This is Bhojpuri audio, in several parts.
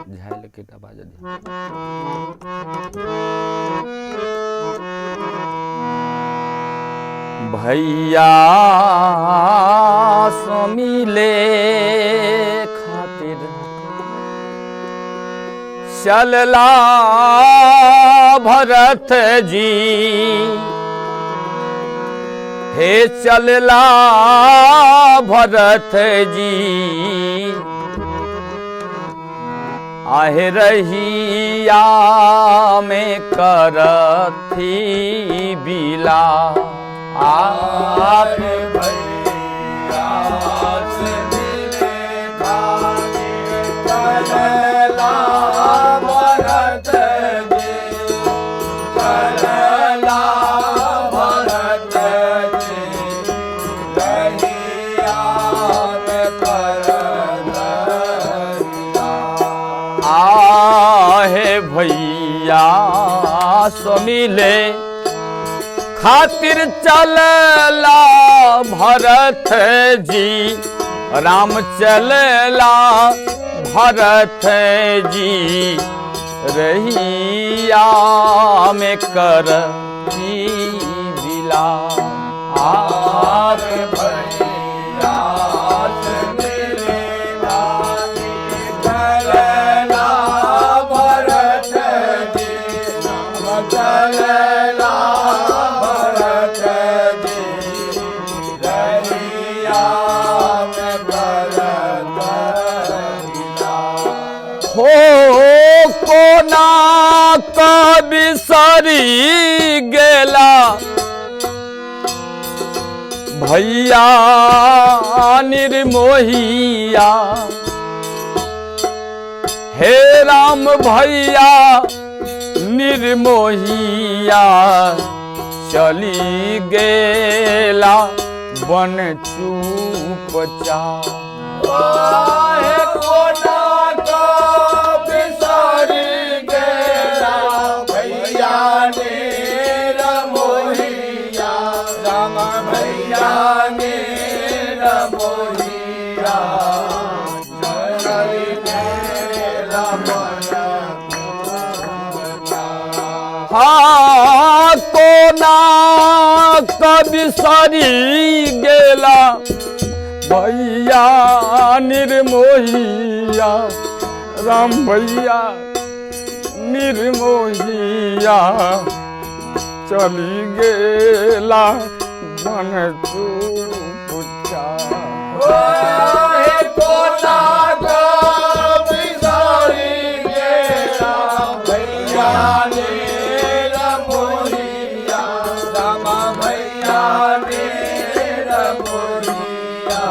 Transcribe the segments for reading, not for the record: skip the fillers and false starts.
झायल के आवाज भैया मिले खातिर चलला भरत जी हे चलला भरत जी आहे रहिया में करथी बिला आप भैया से मिले खातिर चलला भरत जी चलला भरत जी रहिया में आहे भैया सो मिले खातिर चलला भरत जी राम चलला भरत जी रहिया में करथी बिला आप भैया से मिले खातिर चलला भरत जी राम चलला भरत जी रहिया में हो कोना कवि सरी गेला भैया निर्मोहिया हे राम भैया निर्मोहिया चली गेला बन चुपचाप कोना का बिसारी गेला भैया ने रमोहिया राम भैया ने रमोहिया चली गेला हाँ कोना कवि सरी गेला भैया निर्मोहिया राम भैया निर्मोहिया चली गेला बन चुपचाप कोना का बिसारी गेला भैया ने रमोहिया राम भैया ने रमोहिया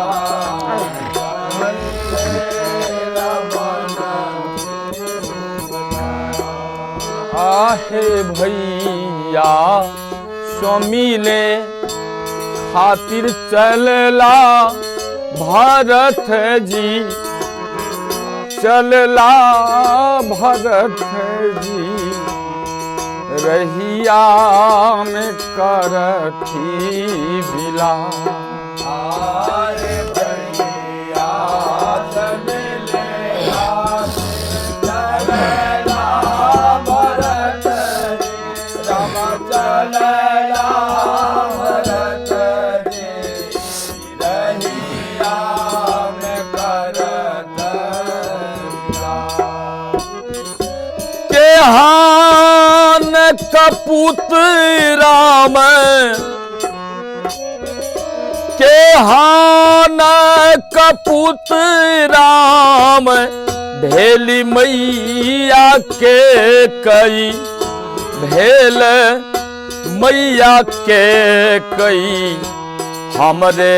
आहे भैया सो मिले खातिर चलला भरत जी चलला भरत जी रहिया में करथी बिला आरे भैया से मिले चलला भरत जी राम चलला भरत जी रहिया में करत केहान कपूत राम केहान कपूत राम भेली मैया के कई भेल मैया के कई हमरे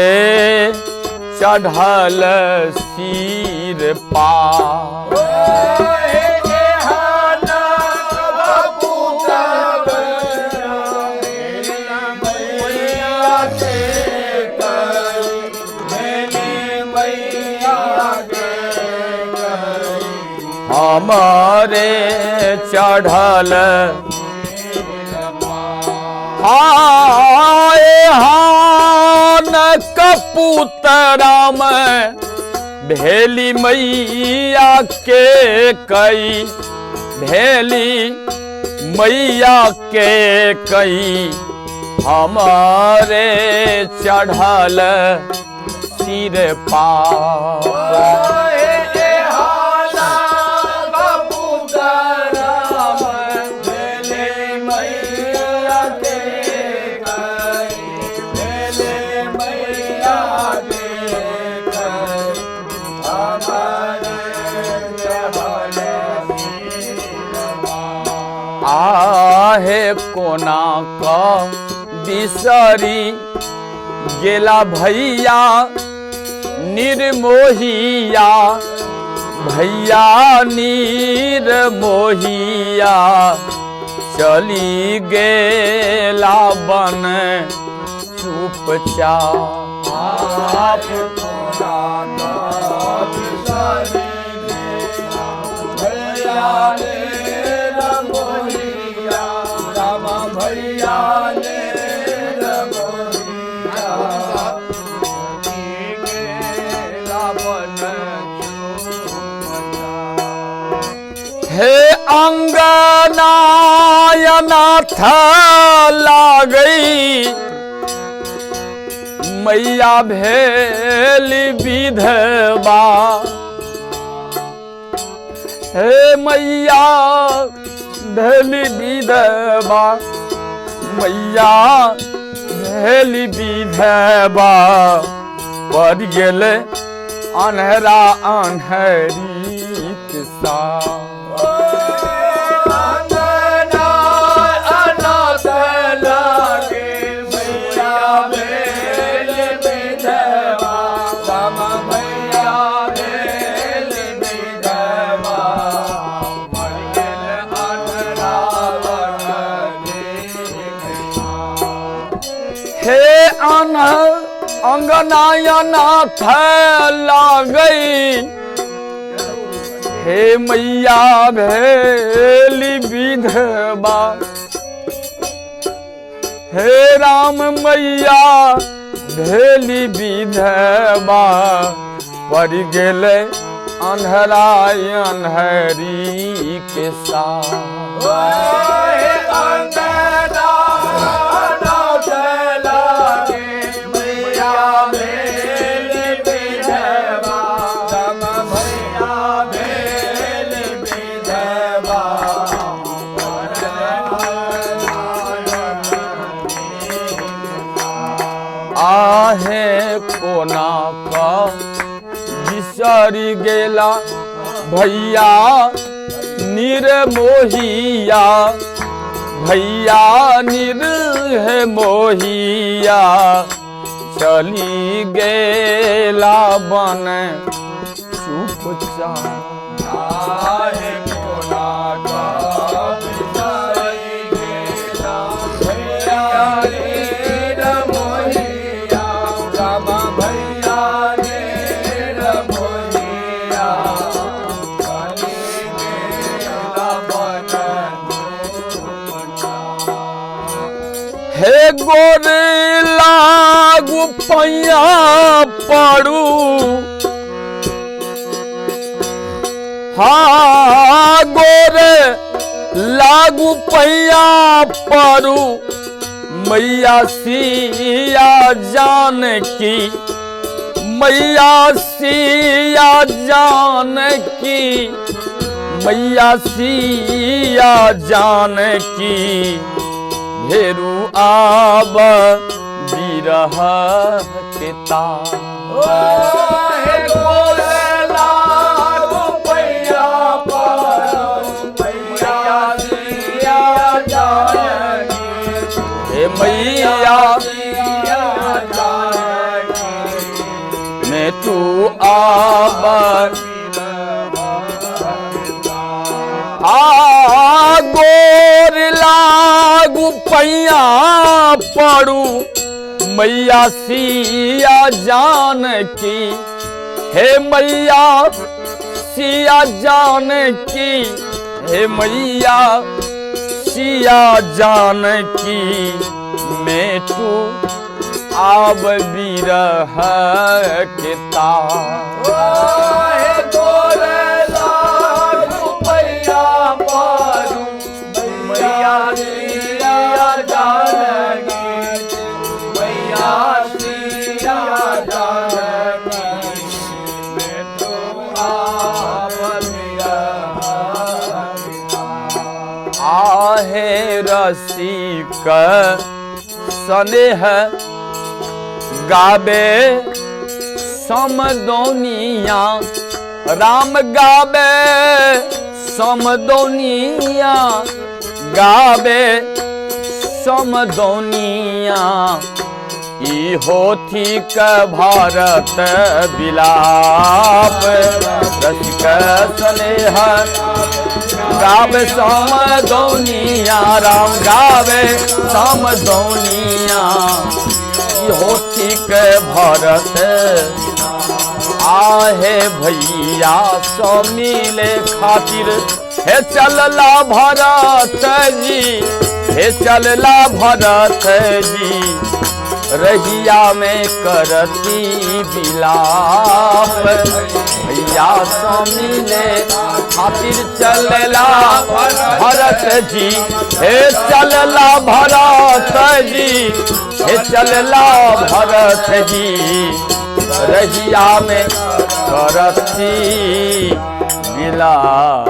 चढ़ल सिर पा हमारे चढ़ल हाय हान कपूतरा में भेली मैया के कई, भेली मैया के कई, हमारे चढ़ल सिर पाप। आहे कोना का बिसरी गेला भैया निर्मोहिया, भैया निर्मोहिया, चली गेला बन चुपचाप। हे अंगनायनाथ लागई, मैया भेली विधवा। हे मैया भेली विधवा, मैया भेली विधवा, पड़ गेले अन्हरा अन्हरी के साथ। हे अंगनायनाथ लागई, हे मैया भेली विधवा। हे राम मैया भेली विधवा, पड़ गेले अन्हरा अन्हरी के साथ। आहे कोना का बिसरी गेला भैया निर्मोहिया, भैया निर्मोहिया, चली गेला बन चुपचाप। हे गोरे लागू पैया पड़ू, हाँ गोरे लागू पैया पड़ू, मैया सिया जानकी, मैया सिया जानकी, मैया सिया जानकी, भेरू आब बिरह के तार। हे मैया मैं तू आब गोर लागू पैया पड़ू, मैया सिया जानकी, हे मैया सिया जानकी, हे मैया सिया जानकी, मैं तू आब बिरह के तार। हे गोरे लागू पैया पारू मैया सिया जानकी, मैया सिया जानकी, मैं तो आप आहे रसिक स्नेह गाबे समदोनिया, राम गाबे समदोनिया, गाबे समदोनिया। ई होथी क भारत विलाप, रसिक स्नेह गावे समदोनिया, राम गावे समदोनिया। होथी के भरत आहे भैया सो मिले खातिर, हे चलला भरत जी, हे चलला भरत जी, रहिया में करती बिलाप। भैया सो मिले खातिर चलला भरत जी, हे चलला भरत जी, हे चलला भरत जी, रहिया में करती बिलाप।